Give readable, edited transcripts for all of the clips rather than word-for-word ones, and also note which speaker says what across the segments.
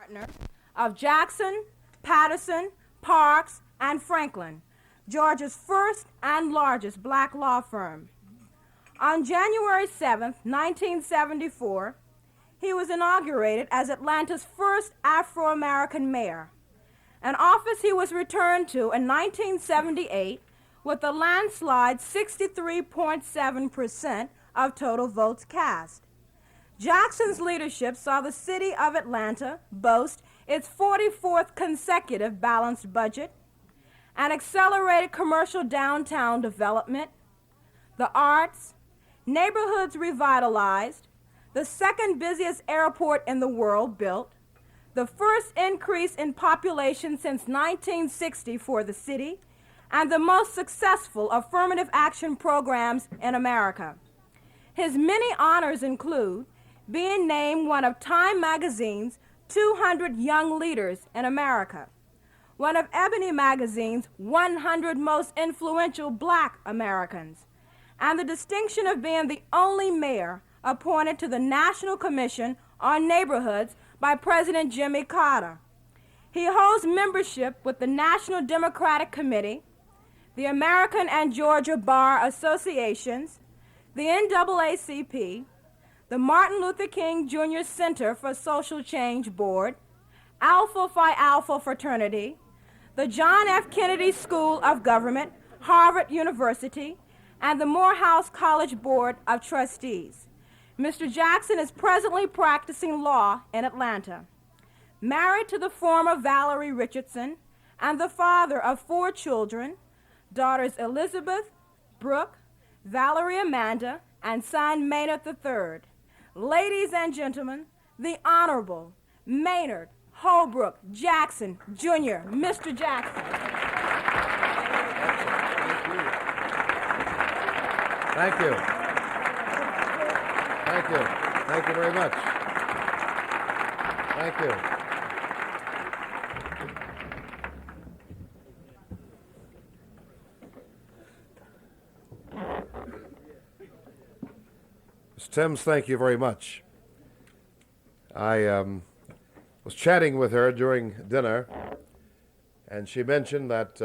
Speaker 1: partner of Jackson, Patterson, Parks, and Franklin, Georgia's first and largest black law firm. On January 7, 1974, he was inaugurated as Atlanta's first Afro-American mayor, an office he was returned to in 1978 with a landslide 63.7% of total votes cast. Jackson's leadership saw the city of Atlanta boast its 44th consecutive balanced budget, an accelerated commercial downtown development, the arts, neighborhoods revitalized, the second busiest airport in the world built, the first increase in population since 1960 for the city, and the most successful affirmative action programs in America. His many honors include being named one of Time magazine's 200 young leaders in America, one of Ebony magazine's 100 most influential black Americans, and the distinction of being the only mayor appointed to the National Commission on Neighborhoods by President Jimmy Carter. He holds membership with the National Democratic Committee, the American and Georgia Bar Associations, the NAACP, the Martin Luther King Jr. Center for Social Change Board, Alpha Phi Alpha Fraternity, the John F. Kennedy School of Government, Harvard University, and the Morehouse College Board of Trustees. Mr. Jackson is presently practicing law in Atlanta. Married to the former Valerie Richardson and the father of 4 children, daughters Elizabeth, Brooke, Valerie Amanda, and son Maynard III. Ladies and gentlemen, the Honorable Maynard Holbrook Jackson, Jr., Mr. Jackson.
Speaker 2: Thank you. Thank you. Thank you very much. Thank you. Ms. Timms, thank you very much. I was chatting with her during dinner, and she mentioned that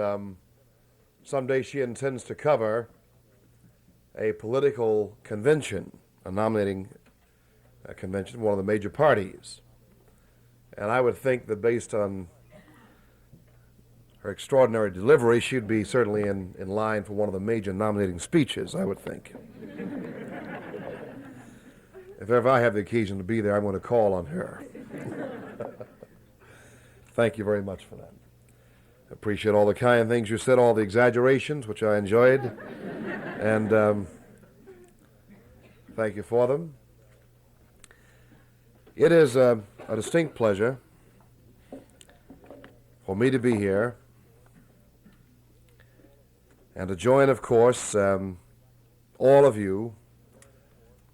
Speaker 2: someday she intends to cover a political convention, a nominating convention, one of the major parties. And I would think that based on her extraordinary delivery, she'd be certainly in line for one of the major nominating speeches, I would think. If ever I have the occasion to be there, I'm going to call on her. Thank you very much for that. I appreciate all the kind things you said, all the exaggerations, which I enjoyed. And thank you for them. It is a distinct pleasure for me to be here and to join, of course, all of you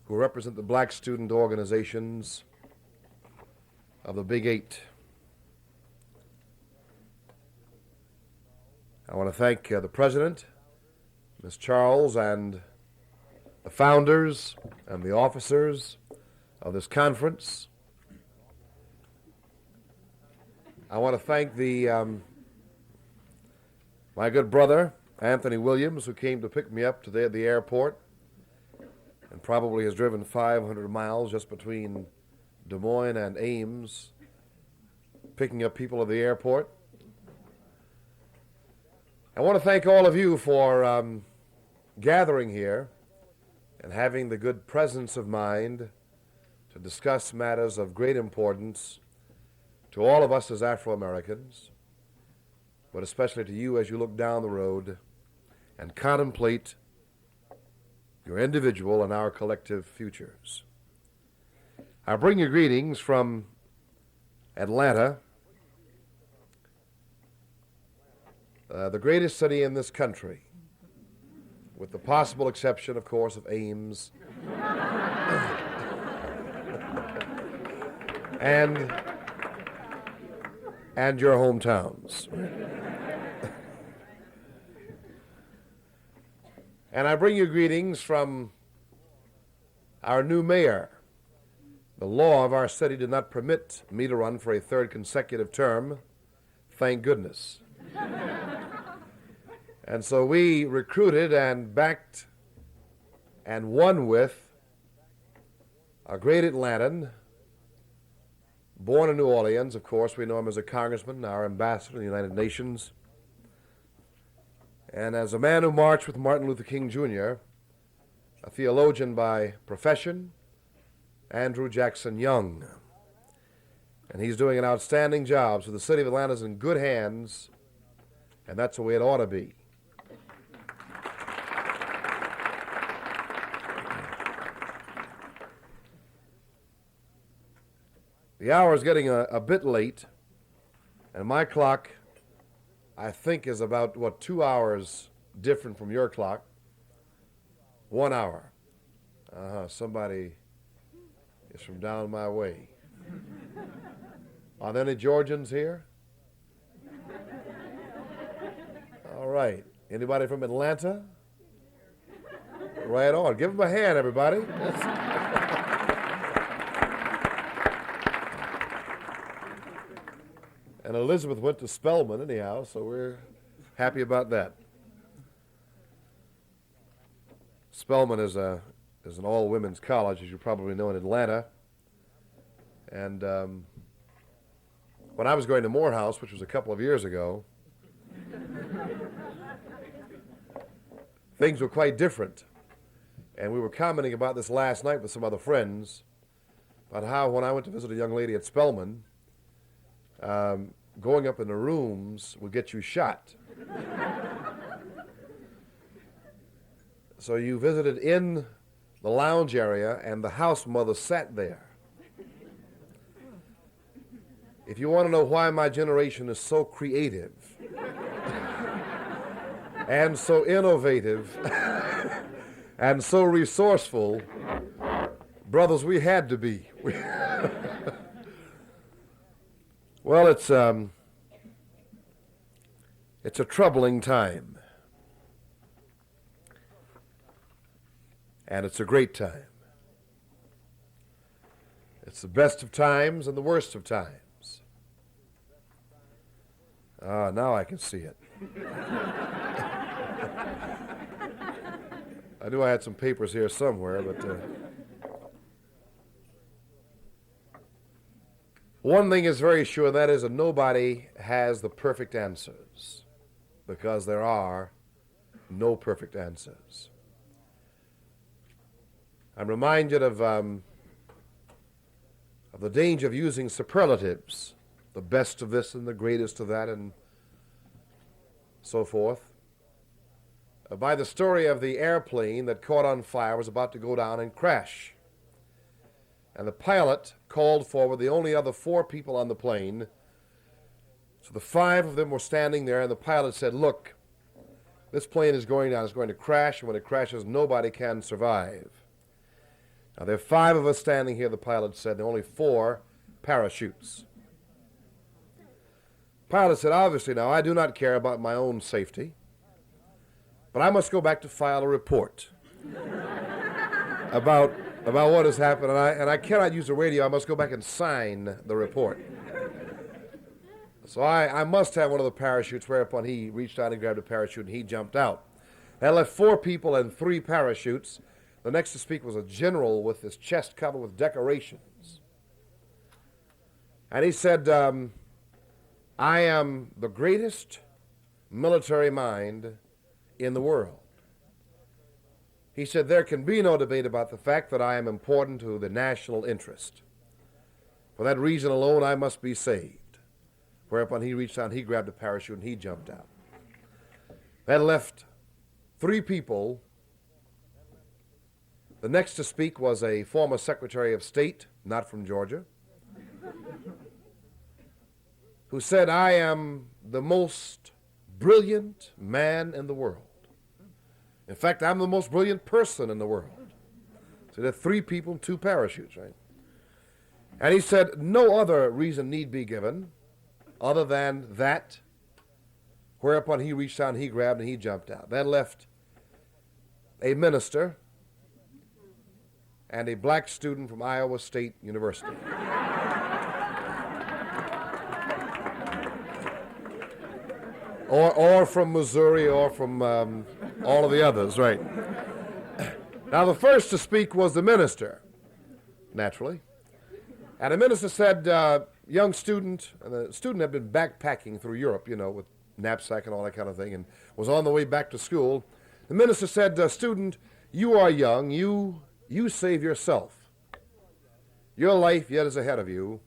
Speaker 2: who represent the black student organizations of the Big Eight. I want to thank the President, Ms. Charles, and the founders and the officers of this conference. I want to thank my good brother, Anthony Williams, who came to pick me up today at the airport and probably has driven 500 miles just between Des Moines and Ames, picking up people at the airport. I want to thank all of you for gathering here and having the good presence of mind to discuss matters of great importance to all of us as Afro-Americans, but especially to you as you look down the road and contemplate your individual and our collective futures. I bring you greetings from Atlanta, the greatest city in this country, with the possible exception, of course, of Ames and your hometowns. And I bring you greetings from our new mayor, The law of our city did not permit me to run for a third consecutive term. Thank goodness. And so we recruited and backed and won with a great Atlantan, born in New Orleans. Of course, we know him as a congressman, our ambassador to the United Nations, and as a man who marched with Martin Luther King Jr., a theologian by profession, Andrew Jackson Young. And he's doing an outstanding job, so the city of Atlanta is in good hands, and that's the way it ought to be. The hour is getting a bit late, and my clock, I think, is about, 2 hours different from your clock. 1 hour. Somebody is from down my way. Are there any Georgians here? All right. Anybody from Atlanta? Right on. Give them a hand, everybody. And Elizabeth went to Spelman anyhow, so we're happy about that. Spelman is an all-women's college, as you probably know, in Atlanta. And when I was going to Morehouse, which was a couple of years ago, things were quite different. And we were commenting about this last night with some other friends, about how when I went to visit a young lady at Spelman, going up in the rooms would get you shot. So you visited in the lounge area, and the house mother sat there. If you want to know why my generation is so creative and so innovative and so resourceful, brothers, we had to be. Well, it's a troubling time. And it's a great time. It's the best of times and the worst of times. Now I can see it. I knew I had some papers here somewhere, but one thing is very sure, that is that nobody has the perfect answers, because there are no perfect answers. I'm reminded of the danger of using superlatives, the best of this and the greatest of that and so forth, by the story of the airplane that caught on fire, was about to go down and crash. And the pilot called forward the only other 4 people on the plane. So the 5 of them were standing there, and the pilot said, "Look, this plane is going down, it's going to crash, and when it crashes, nobody can survive. Now, there are 5 of us standing here," the pilot said, "and only 4 parachutes." The pilot said, "Obviously now, I do not care about my own safety, but I must go back to file a report about what has happened, and I cannot use the radio. I must go back and sign the report. So I must have one of the parachutes," whereupon he reached out and grabbed a parachute, and he jumped out. That left 4 people and 3 parachutes. The next to speak was a general with his chest covered with decorations. And he said, "I am the greatest military mind in the world." He said, "There can be no debate about the fact that I am important to the national interest. For that reason alone, I must be saved." Whereupon he reached out and he grabbed a parachute and he jumped out. That left 3 people. The next to speak was a former Secretary of State, not from Georgia, who said, "I am the most brilliant man in the world. In fact, I'm the most brilliant person in the world." So there are 3 people and 2 parachutes, right? And he said no other reason need be given other than that, whereupon he reached out and he grabbed and he jumped out. That left a minister and a black student from Iowa State University. Or from Missouri, or from all of the others, right? Now, the first to speak was the minister, naturally. And the minister said, young student, and the student had been backpacking through Europe, you know, with knapsack and all that kind of thing, and was on the way back to school. The minister said, student, you are young, you save yourself. Your life yet is ahead of you.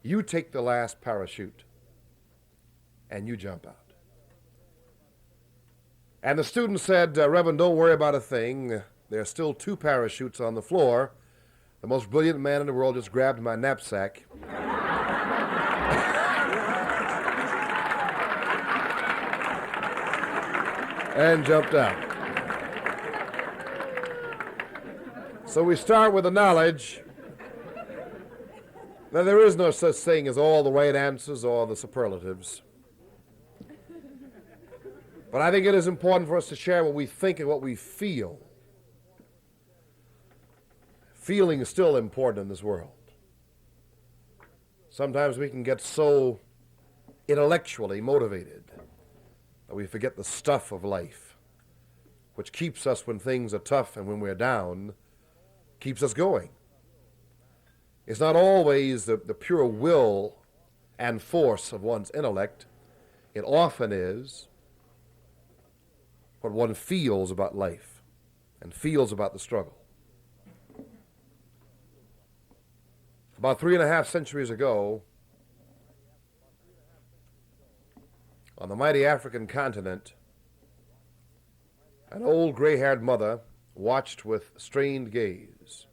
Speaker 2: You take the last parachute, and you jump out. And the student said, Reverend, don't worry about a thing. There are still 2 parachutes on the floor. The most brilliant man in the world just grabbed my knapsack. And jumped out. So we start with the knowledge that there is no such thing as all the right answers or the superlatives. But I think it is important for us to share what we think and what we feel. Feeling is still important in this world. Sometimes we can get so intellectually motivated that we forget the stuff of life, which keeps us when things are tough and when we're down, keeps us going. It's not always the pure will and force of one's intellect. It often is what one feels about life and feels about the struggle. About 3.5 centuries ago, on the mighty African continent, an old gray-haired mother watched with strained gaze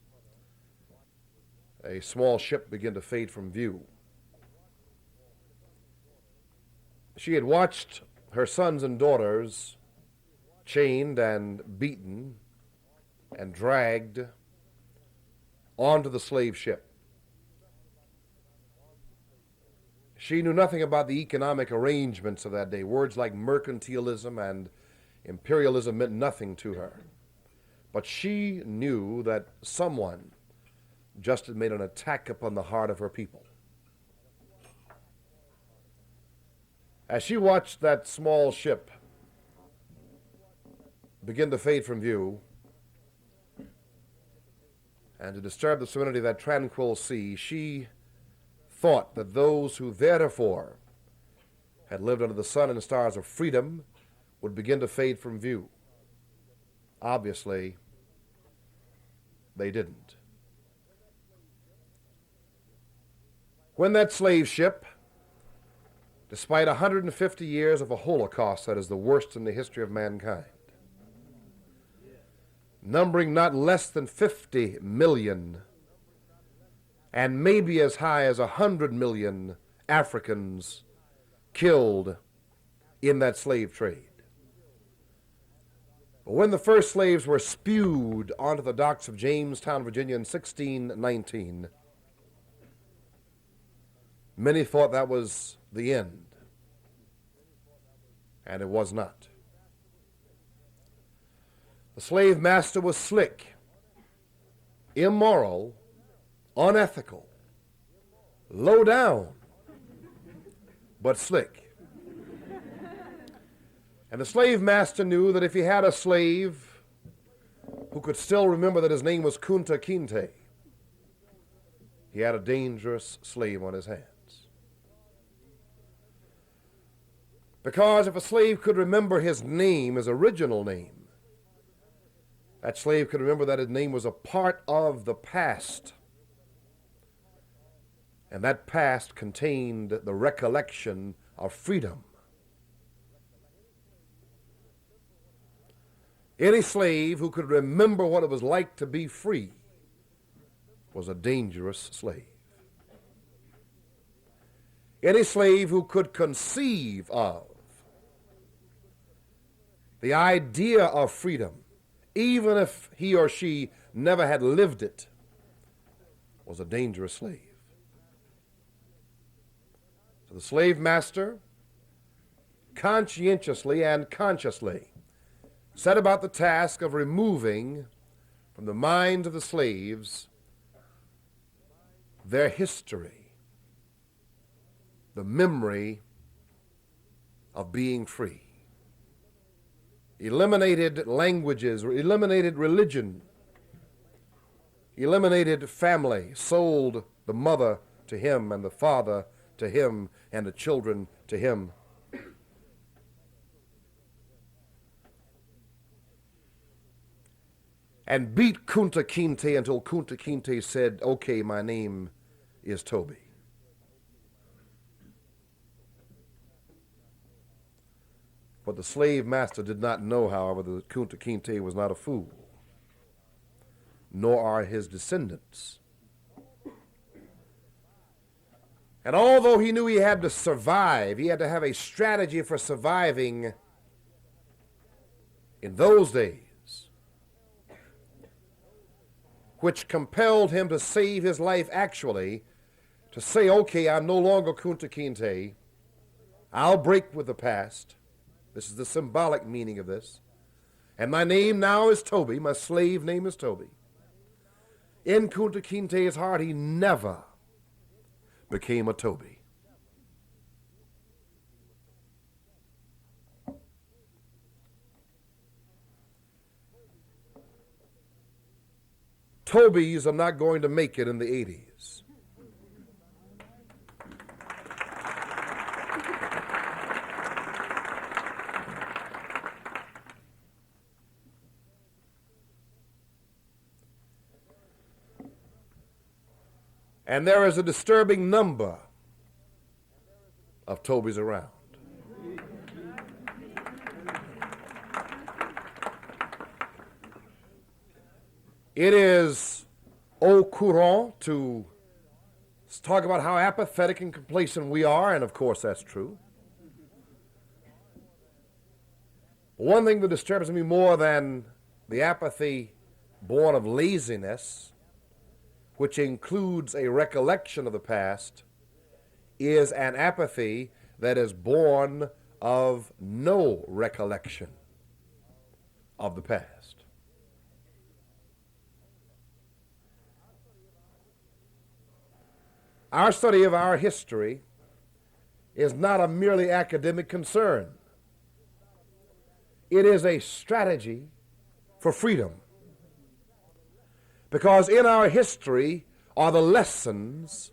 Speaker 2: a small ship begin to fade from view. She had watched her sons and daughters chained and beaten and dragged onto the slave ship. She knew nothing about the economic arrangements of that day. Words like mercantilism and imperialism meant nothing to her. But she knew that someone just had made an attack upon the heart of her people. As she watched that small ship begin to fade from view and to disturb the serenity of that tranquil sea, she thought that those who theretofore had lived under the sun and stars of freedom would begin to fade from view. Obviously, they didn't. When that slave ship, despite 150 years of a Holocaust that is the worst in the history of mankind, numbering not less than 50 million and maybe as high as 100 million Africans killed in that slave trade. But when the first slaves were spewed onto the docks of Jamestown, Virginia in 1619, many thought that was the end, and it was not. The slave master was slick, immoral, unethical, low down, but slick. And the slave master knew that if he had a slave who could still remember that his name was Kunta Kinte, he had a dangerous slave on his hands. Because if a slave could remember his name, his original name, that slave could remember that his name was a part of the past. And that past contained the recollection of freedom. Any slave who could remember what it was like to be free was a dangerous slave. Any slave who could conceive of the idea of freedom, even if he or she never had lived it, was a dangerous slave. So the slave master conscientiously and consciously set about the task of removing from the minds of the slaves their history, the memory of being free. Eliminated languages, eliminated religion, eliminated family, sold the mother to him and the father to him and the children to him. And beat Kunta Kinte until Kunta Kinte said, "Okay, my name is Toby." What the slave master did not know, however, that Kunta Kinte was not a fool, nor are his descendants. And although he knew he had to survive, he had to have a strategy for surviving in those days, which compelled him to save his life actually, to say, okay, I'm no longer Kunta Kinte. I'll break with the past. This is the symbolic meaning of this. And my name now is Toby. My slave name is Toby. In Kunta Kinte's heart, he never became a Toby. Tobys are not going to make it in the 80s. And there is a disturbing number of Tobys around. It is au courant to talk about how apathetic and complacent we are, and of course that's true. One thing that disturbs me more than the apathy born of laziness, which includes a recollection of the past, is an apathy that is born of no recollection of the past. Our study of our history is not a merely academic concern. It is a strategy for freedom. Because in our history are the lessons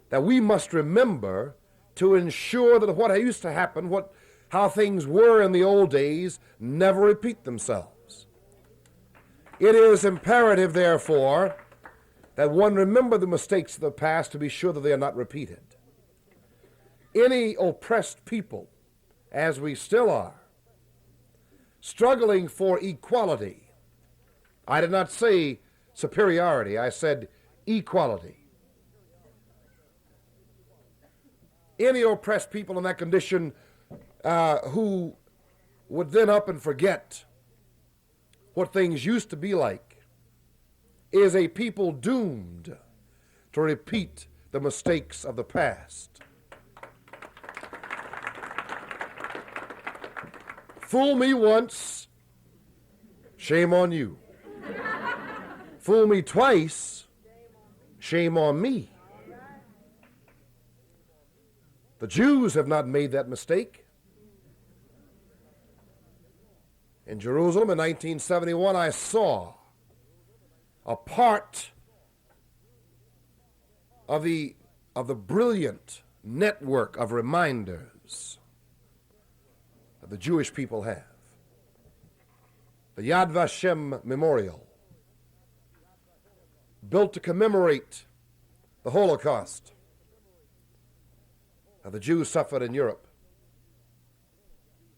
Speaker 2: that we must remember to ensure that what used to happen, how things were in the old days, never repeat themselves. It is imperative, therefore, that one remember the mistakes of the past to be sure that they are not repeated. Any oppressed people, as we still are, struggling for equality. I did not say superiority, I said equality. Any oppressed people in that condition who would then up and forget what things used to be like is a people doomed to repeat the mistakes of the past. Fool me once, shame on you. Fool me twice, shame on me. The Jews have not made that mistake. In Jerusalem in 1971, I saw a part of the brilliant network of reminders that the Jewish people have. The Yad Vashem Memorial, built to commemorate the Holocaust that the Jews suffered in Europe.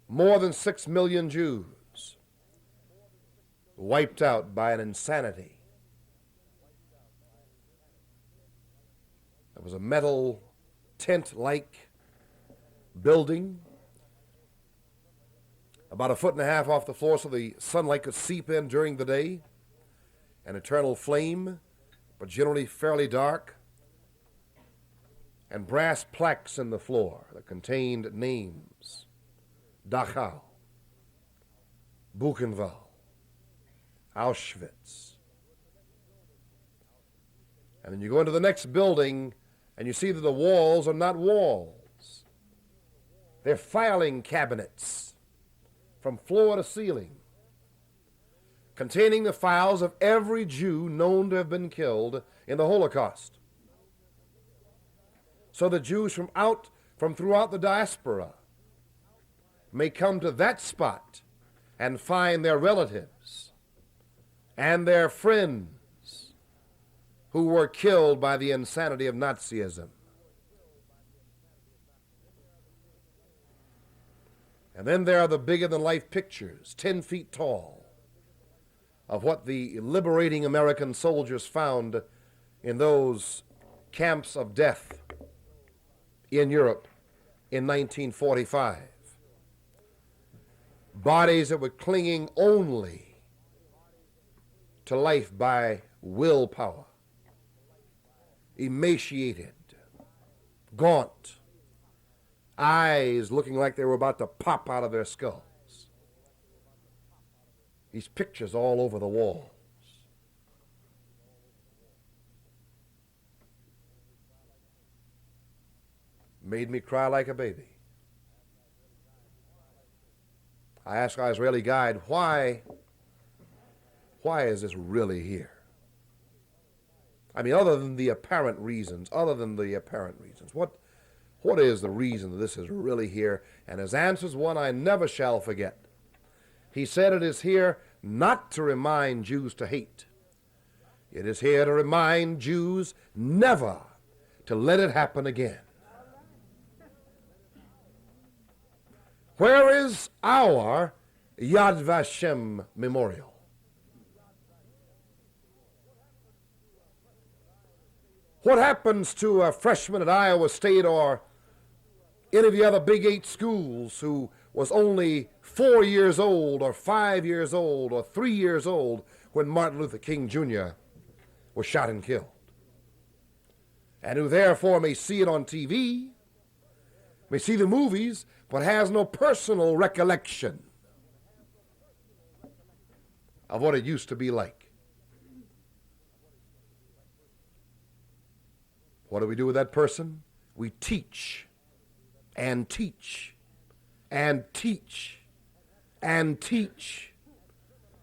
Speaker 2: More than 6 million Jews wiped out by an insanity. There was a metal tent-like building about 1.5 feet off the floor so the sunlight could seep in during the day. An eternal flame, but generally fairly dark. And brass plaques in the floor that contained names. Dachau, Buchenwald, Auschwitz, And then you go into the next building and you see that the walls are not walls. They're filing cabinets from floor to ceiling, containing the files of every Jew known to have been killed in the Holocaust. So the Jews from throughout the diaspora may come to that spot and find their relatives and their friends who were killed by the insanity of Nazism. And then there are the bigger-than-life pictures, 10 feet tall, of what the liberating American soldiers found in those camps of death in Europe in 1945. Bodies that were clinging only to life by willpower, emaciated, gaunt, eyes looking like they were about to pop out of their skulls. These pictures all over the walls. Made me cry like a baby. I asked our Israeli guide, why is this really here? I mean, other than the apparent reasons, what is the reason that this is really here? And his answer is one I never shall forget. He said it is here not to remind Jews to hate. It is here to remind Jews never to let it happen again. Where is our Yad Vashem memorial? What happens to a freshman at Iowa State or any of the other Big 8 schools who was only 4 years old or 5 years old or 3 years old when Martin Luther King Jr. was shot and killed, and who therefore may see it on TV, may see the movies, but has no personal recollection of what it used to be like? What do we do with that person? We teach and teach and teach and teach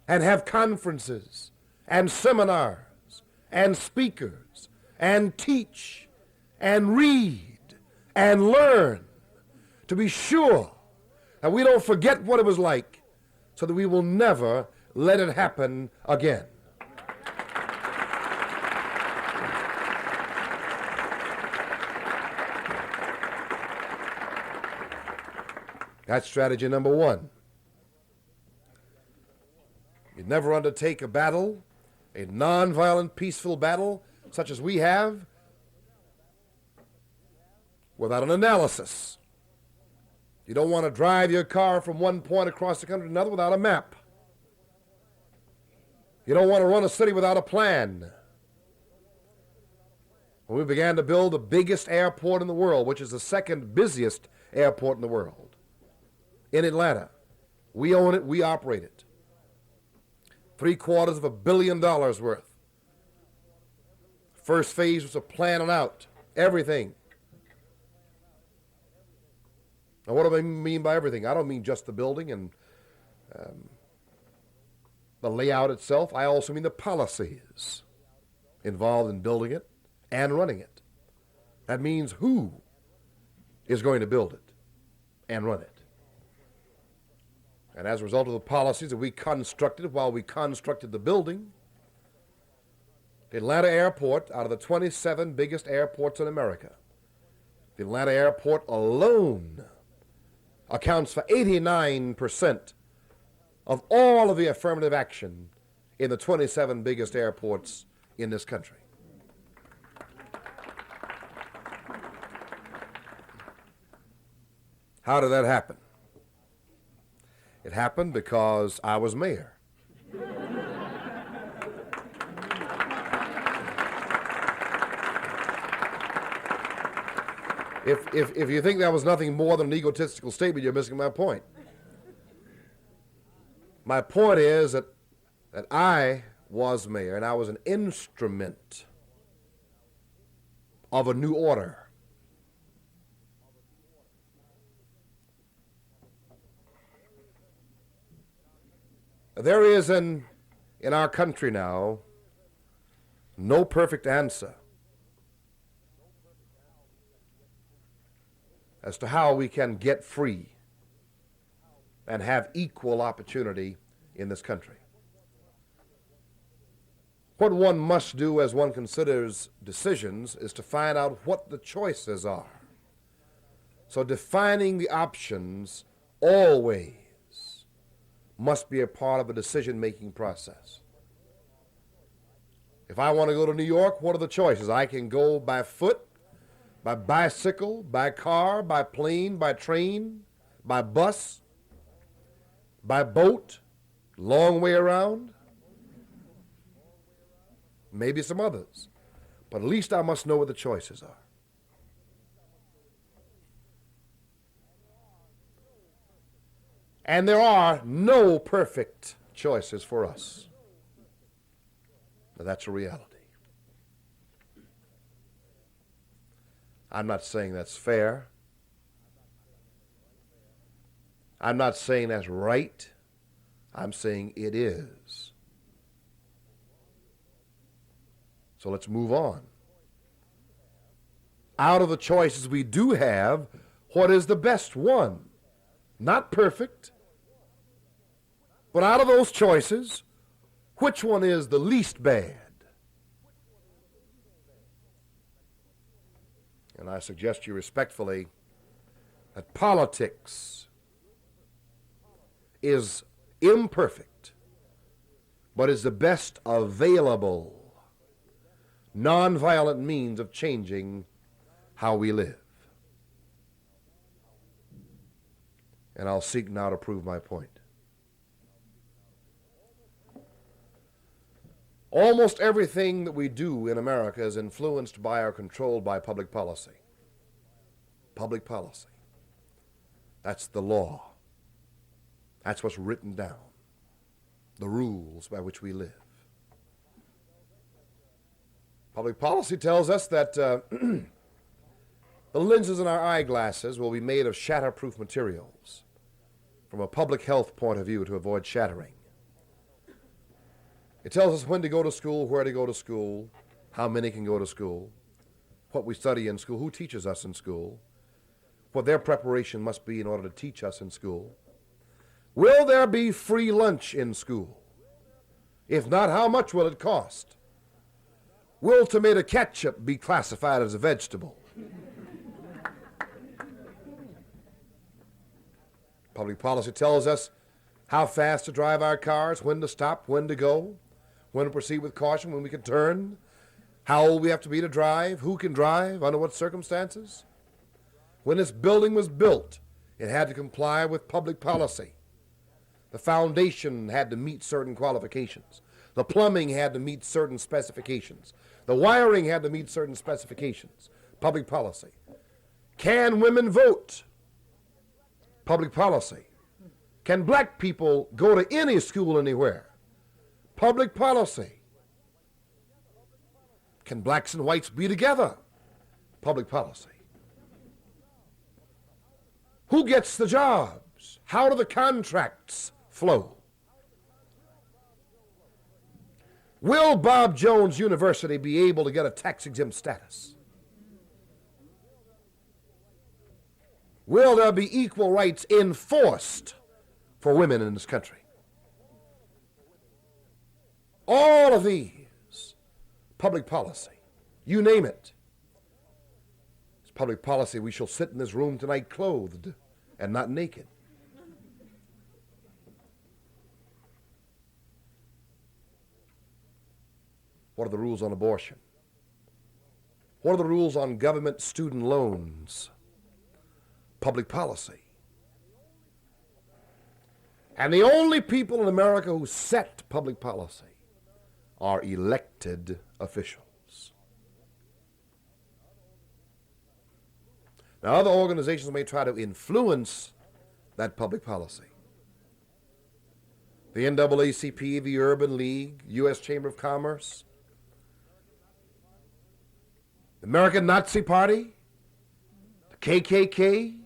Speaker 2: and have conferences and seminars and speakers and teach and read and learn to be sure that we don't forget what it was like, so that we will never let it happen again. That's strategy number one. You never undertake a battle, a nonviolent, peaceful battle, such as we have, without an analysis. You don't want to drive your car from one point across the country to another without a map. You don't want to run a city without a plan. When we began to build the biggest airport in the world, which is the second busiest airport in the world, in Atlanta, we own it, we operate it. $750 million worth. First phase was a planning out everything. Now, what do I mean by everything? I don't mean just the building and the layout itself. I also mean the policies involved in building it and running it. That means who is going to build it and run it. And as a result of the policies that we constructed while we constructed the building, the Atlanta airport, out of the 27 biggest airports in America, the Atlanta airport alone accounts for 89% of all of the affirmative action in the 27 biggest airports in this country. How did that happen? It happened because I was mayor. If you think that was nothing more than an egotistical statement, you're missing my point. My point is that I was mayor, and I was an instrument of a new order. There is in our country now no perfect answer as to how we can get free and have equal opportunity in this country. What one must do as one considers decisions is to find out what the choices are. So defining the options always must be a part of a decision-making process. If I want to go to New York, what are the choices? I can go by foot, by bicycle, by car, by plane, by train, by bus, by boat, long way around. Maybe some others. But at least I must know what the choices are. And there are no perfect choices for us. Now, that's a reality. I'm not saying that's fair. I'm not saying that's right. I'm saying it is. So let's move on. Out of the choices we do have, what is the best one? Not perfect. But out of those choices, which one is the least bad? And I suggest you respectfully that politics is imperfect, but is the best available nonviolent means of changing how we live. And I'll seek now to prove my point. Almost everything that we do in America is influenced by or controlled by public policy. Public policy. That's the law. That's what's written down. The rules by which we live. Public policy tells us that the lenses in our eyeglasses will be made of shatterproof materials from a public health point of view to avoid shattering. It tells us when to go to school, where to go to school, how many can go to school, what we study in school, who teaches us in school, what their preparation must be in order to teach us in school. Will there be free lunch in school? If not, how much will it cost? Will tomato ketchup be classified as a vegetable? Public policy tells us how fast to drive our cars, when to stop, when to go, when to proceed with caution, when we can turn, how old we have to be to drive, who can drive, under what circumstances. When this building was built, it had to comply with public policy. The foundation had to meet certain qualifications. The plumbing had to meet certain specifications. The wiring had to meet certain specifications. Public policy. Can women vote? Public policy. Can black people go to any school anywhere? Public policy. Can blacks and whites be together? Public policy. Who gets the jobs? How do the contracts flow? Will Bob Jones University be able to get a tax-exempt status? Will there be equal rights enforced for women in this country? All of these, public policy, you name it. It's public policy. We shall sit in this room tonight clothed and not naked. What are the rules on abortion? What are the rules on government student loans? Public policy. And the only people in America who set public policy are elected officials. Now, other organizations may try to influence that public policy. The NAACP, the Urban League, U.S. Chamber of Commerce, the American Nazi Party, the KKK,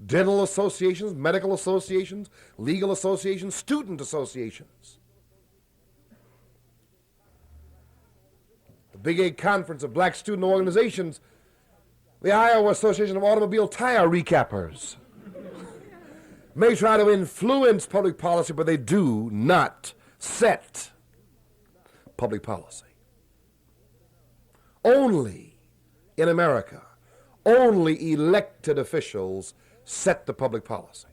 Speaker 2: dental associations, medical associations, legal associations, student associations. The Big 8 Conference of Black Student Organizations, the Iowa Association of Automobile Tire Recappers, may try to influence public policy, but they do not set public policy. Only in America, only elected officials set the public policy.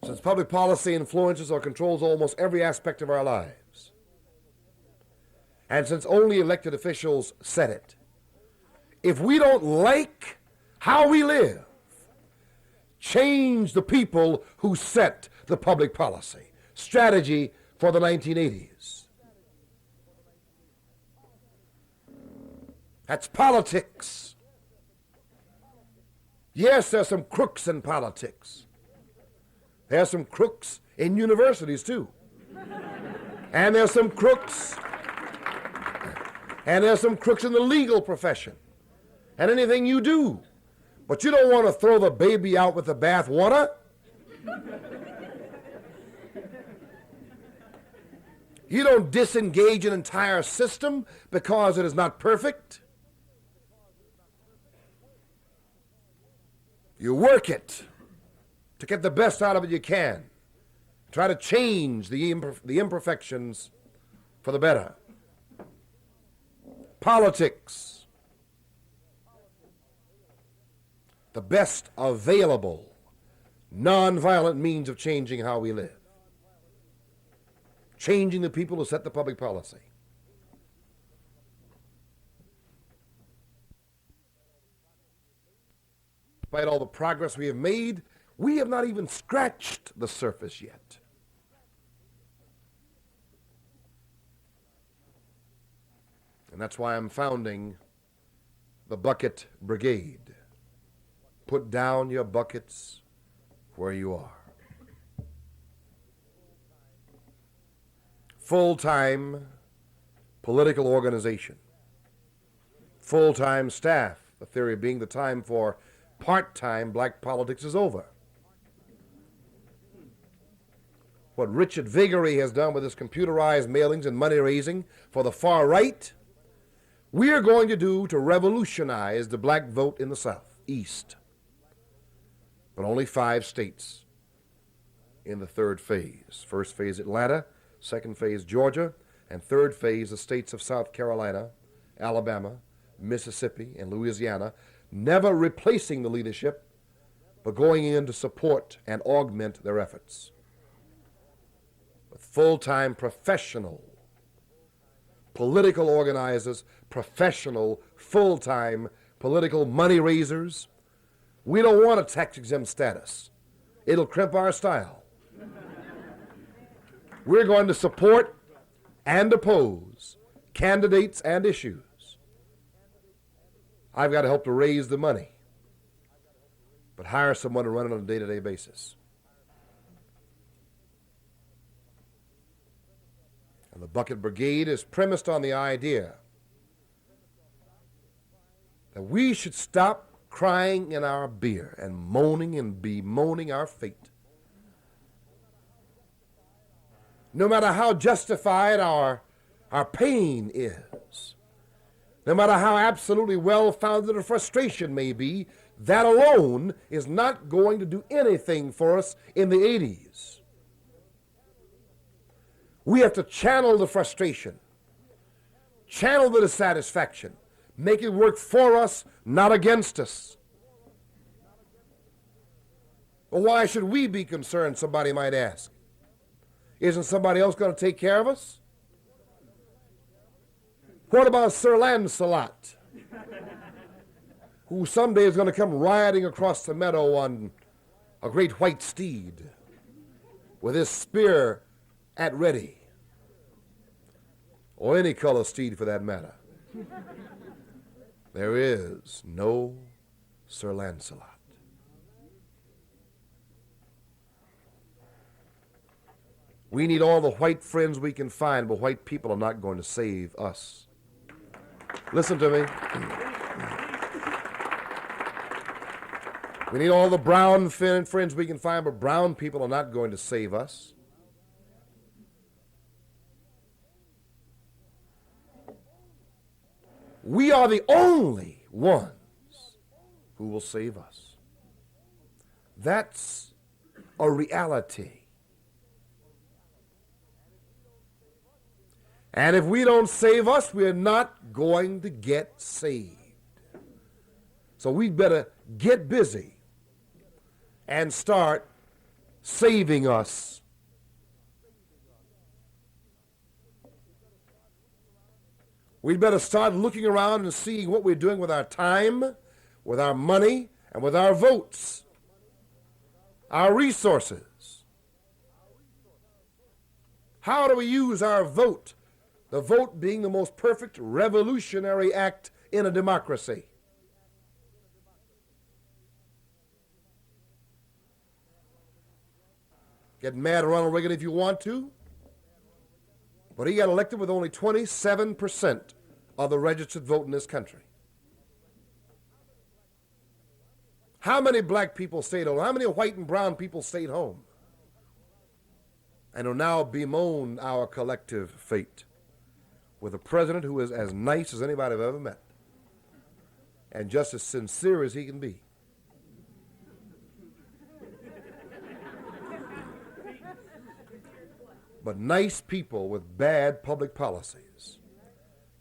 Speaker 2: Since public policy influences or controls almost every aspect of our lives, and since only elected officials set it, if we don't like how we live, change the people who set the public policy. Strategy for the 1980s. That's politics. Yes, there's some crooks in politics. There's some crooks in universities too. And there's some crooks. And there's some crooks in the legal profession. And anything you do. But you don't want to throw the baby out with the bathwater. You don't disengage an entire system because it is not perfect. You work it to get the best out of it you can. Try to change the imperfections for the better. Politics. The best available nonviolent means of changing how we live. Changing the people who set the public policy. Despite all the progress we have made, we have not even scratched the surface yet. And that's why I'm founding the Bucket Brigade. Put down your buckets where you are. Full-time political organization. Full-time staff, the theory being the time for part-time black politics is over. What Richard Viguerie has done with his computerized mailings and money raising for the far right, we are going to do to revolutionize the black vote in the South, East. But only 5 states in the third phase. First phase, Atlanta. Second phase, Georgia. And third phase, the states of South Carolina, Alabama, Mississippi, and Louisiana, never replacing the leadership, but going in to support and augment their efforts. With full-time professional political organizers, professional, full-time political money raisers. We don't want a tax-exempt status. It'll crimp our style. We're going to support and oppose candidates and issues. I've got to help to raise the money, but hire someone to run it on a day-to-day basis. And the Bucket Brigade is premised on the idea that we should stop crying in our beer and moaning and bemoaning our fate. No matter how justified our pain is, no matter how absolutely well-founded a frustration may be, that alone is not going to do anything for us in the 80s. We have to channel the frustration, channel the dissatisfaction, make it work for us, not against us. Well, why should we be concerned, somebody might ask? Isn't somebody else going to take care of us? What about Sir Lancelot, who someday is going to come riding across the meadow on a great white steed with his spear at ready, or any color steed for that matter? There is no Sir Lancelot. We need all the white friends we can find, but white people are not going to save us. Listen to me. We need all the brown friends we can find, but brown people are not going to save us. We are the only ones who will save us. That's a reality. And if we don't save us, we're not going to get saved. So we'd better get busy and start saving us. We'd better start looking around and seeing what we're doing with our time, with our money, and with our votes, our resources. How do we use our vote? The vote being the most perfect revolutionary act in a democracy. Get mad at Ronald Reagan if you want to, but he got elected with only 27% of the registered vote in this country. How many black people stayed home? How many white and brown people stayed home? And will now bemoan our collective fate with a president who is as nice as anybody I've ever met and just as sincere as he can be. But nice people with bad public policies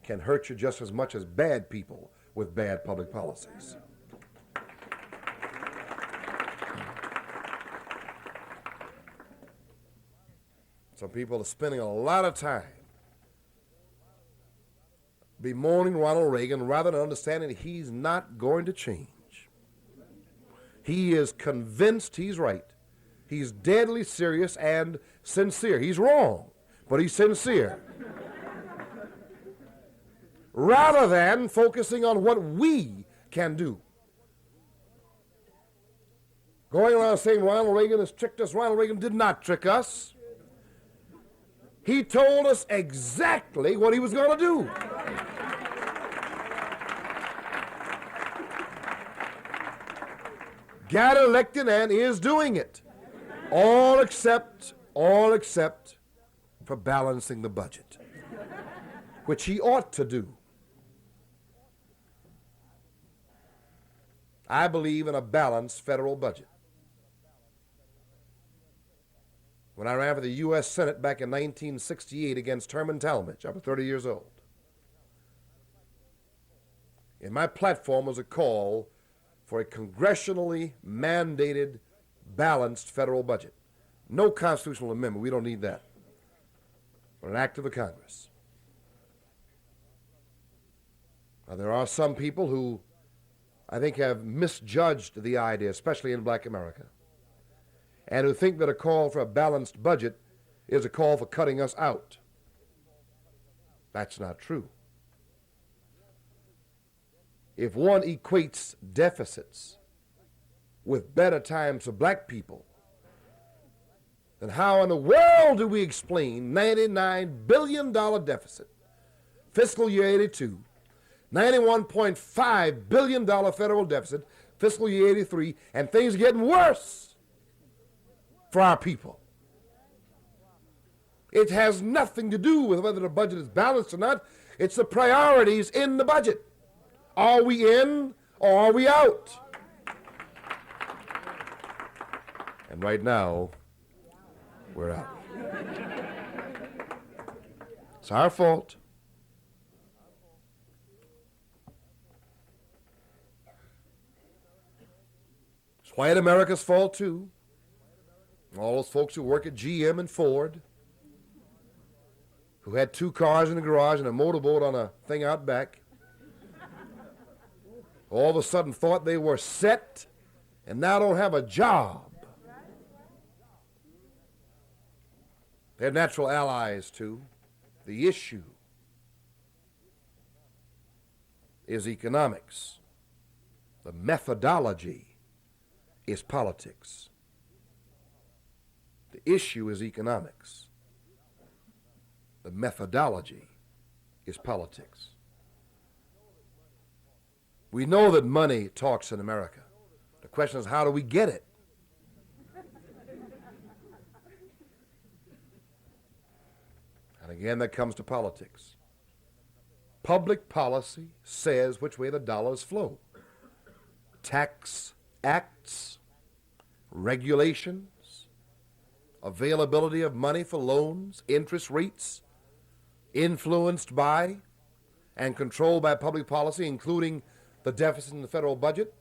Speaker 2: can hurt you just as much as bad people with bad public policies. Some people are spending a lot of time bemoaning Ronald Reagan rather than understanding that he's not going to change. He is convinced he's right. He's deadly serious and sincere. He's wrong, but he's sincere. Rather than focusing on what we can do. Going around saying Ronald Reagan has tricked us. Ronald Reagan did not trick us. He told us exactly what he was going to do. Got elected and is doing it. All except for balancing the budget, which he ought to do. I believe in a balanced federal budget. When I ran for the U.S. Senate back in 1968 against Herman Talmadge, I was 30 years old. In my platform was a call for a congressionally mandated balanced federal budget. No constitutional amendment. We don't need that. But an act of the Congress. Now, there are some people who I think have misjudged the idea, especially in black America, and who think that a call for a balanced budget is a call for cutting us out. That's not true. If one equates deficits with better times for black people, then how in the world do we explain $99 billion deficit, fiscal year 82, $91.5 billion federal deficit, fiscal year 83, and things getting worse for our people? It has nothing to do with whether the budget is balanced or not. It's the priorities in the budget. Are we in or are we out? And right now, we're out. It's our fault. It's white America's fault, too. All those folks who work at GM and Ford, who had 2 cars in the garage and a motorboat on a thing out back, all of a sudden thought they were set and now don't have a job. They're natural allies, too. The issue is economics. The methodology is politics. The issue is economics. The methodology is politics. We know that money talks in America. The question is, how do we get it? And again, that comes to politics. Public policy says which way the dollars flow. Tax acts, regulations, availability of money for loans, interest rates, influenced by and controlled by public policy, including the deficit in the federal budget.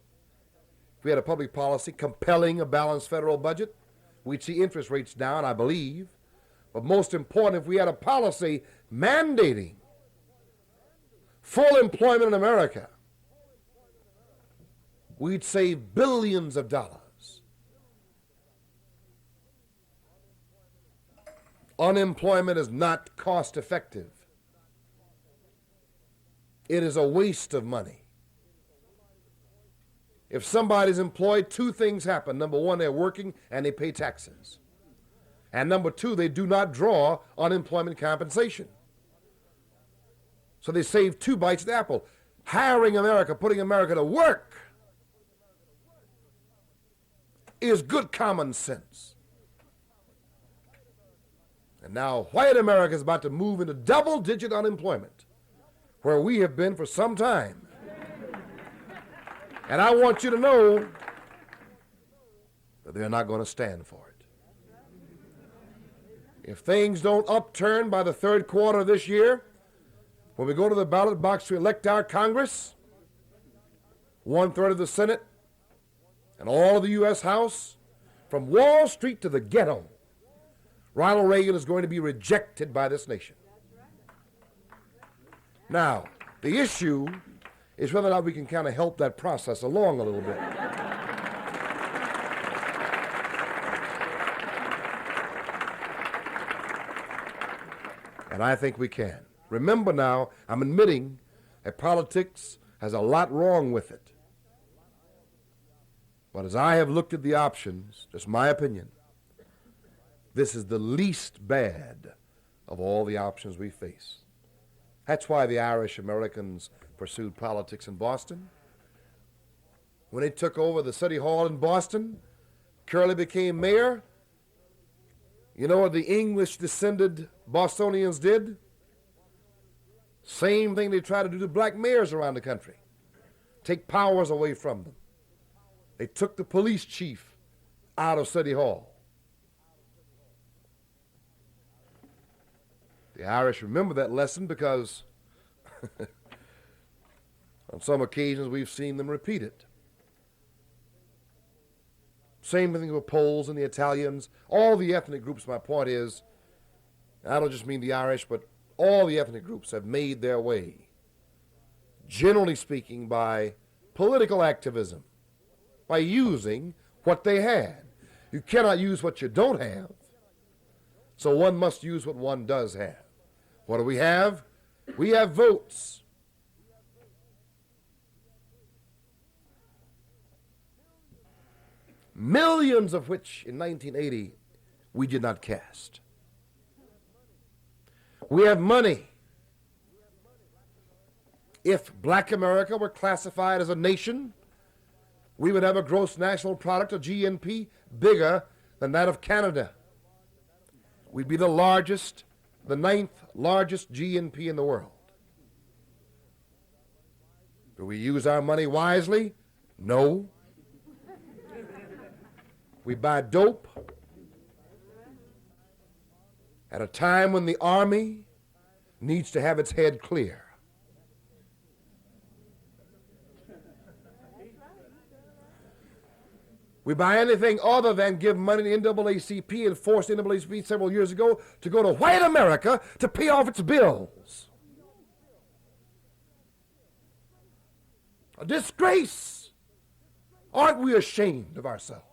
Speaker 2: If we had a public policy compelling a balanced federal budget, we'd see interest rates down, I believe. But most important, if we had a policy mandating full employment in America, we'd save billions of dollars. Unemployment is not cost effective. It is a waste of money. If somebody's employed, two things happen. Number one, they're working and they pay taxes. And number two, they do not draw unemployment compensation. So they save two bites of the apple. Hiring America, putting America to work, is good common sense. And now white America is about to move into double-digit unemployment, where we have been for some time. And I want you to know that they're not going to stand for it. If things don't upturn by the third quarter of this year, when we go to the ballot box to elect our Congress, 1/3 of the Senate, and all of the U.S. House, from Wall Street to the ghetto, Ronald Reagan is going to be rejected by this nation. Now, the issue is whether or not we can kind of help that process along a little bit. And I think we can. Remember now, I'm admitting that politics has a lot wrong with it. But as I have looked at the options, just my opinion, this is the least bad of all the options we face. That's why the Irish Americans pursued politics in Boston. When they took over the City Hall in Boston, Curley became mayor. You know what the English-descended Bostonians did? Same thing they try to do to black mayors around the country. Take powers away from them. They took the police chief out of City Hall. The Irish remember that lesson because on some occasions we've seen them repeat it. Same thing with Poles and the Italians, all the ethnic groups. My point is, I don't just mean the Irish, but all the ethnic groups have made their way, generally speaking, by political activism, by using what they had. You cannot use what you don't have, so one must use what one does have. What do we have? We have votes. Millions of which in 1980 we did not cast. We have money. If black America were classified as a nation, we would have a gross national product, or GNP, bigger than that of Canada. We'd be the largest, the 9th largest GNP in the world. Do we use our money wisely? No. We buy dope at a time when the Army needs to have its head clear. We buy anything other than give money to NAACP and force NAACP several years ago to go to white America to pay off its bills. A disgrace. Aren't we ashamed of ourselves?